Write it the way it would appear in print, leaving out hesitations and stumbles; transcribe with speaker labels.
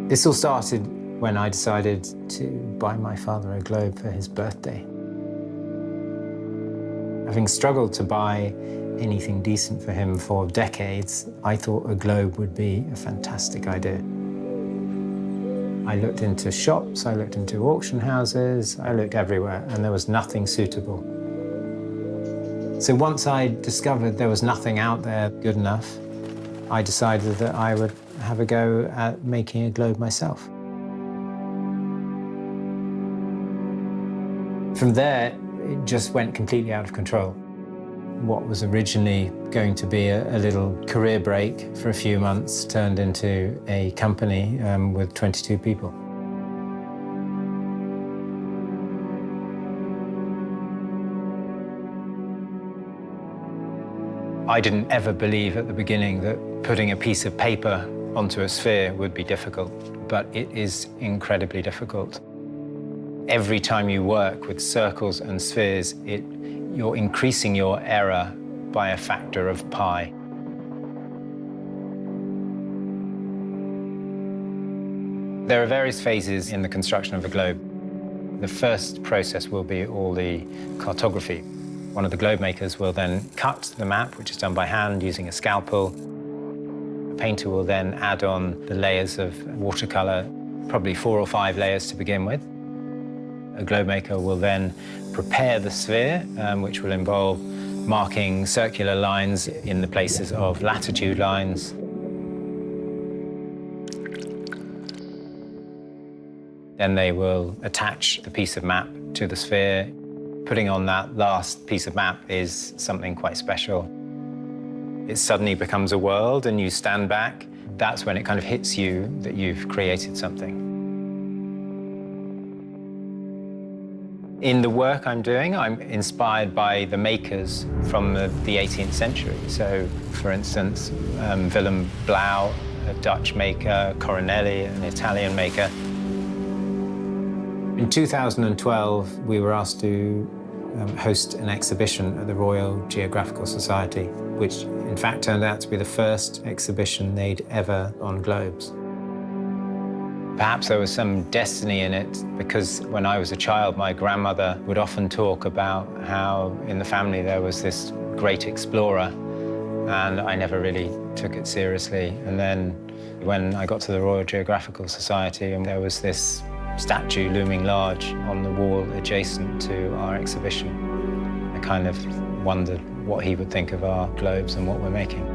Speaker 1: This all started when I decided to buy my father a globe for his birthday. Having struggled to buy anything decent for him for decades, I thought a globe would be a fantastic idea. I looked into shops, I looked into auction houses, I looked everywhere, and there was nothing suitable. So once I discovered there was nothing out there good enough, I decided that I would have a go at making a globe myself. From there, it just went completely out of control. What was originally going to be a little career break for a few months turned into a company with 22 people. I didn't ever believe at the beginning that putting a piece of paper onto a sphere would be difficult, but it is incredibly difficult. Every time you work with circles and spheres, you're increasing your error by a factor of pi. There are various phases in the construction of a globe. The first process will be all the cartography. One of the Globemakers will then cut the map, which is done by hand using a scalpel. The painter will then add on the layers of watercolor, probably 4 or 5 layers to begin with. A Globemaker will then prepare the sphere, which will involve marking circular lines in the places of latitude lines. Then they will attach the piece of map to the sphere. Putting on that last piece of map is something quite special. It suddenly becomes a world and you stand back. That's when it kind of hits you that you've created something. In the work I'm doing, I'm inspired by the makers from the 18th century. So, for instance, Willem Blauw, a Dutch maker, Coronelli, an Italian maker. In 2012, we were asked to host an exhibition at the Royal Geographical Society, which in fact turned out to be the first exhibition they'd ever on globes. Perhaps there was some destiny in it, because when I was a child, my grandmother would often talk about how in the family there was this great explorer, and I never really took it seriously. And then when I got to the Royal Geographical Society, and there was this statue looming large on the wall adjacent to our exhibition, I kind of wondered what he would think of our globes and what we're making.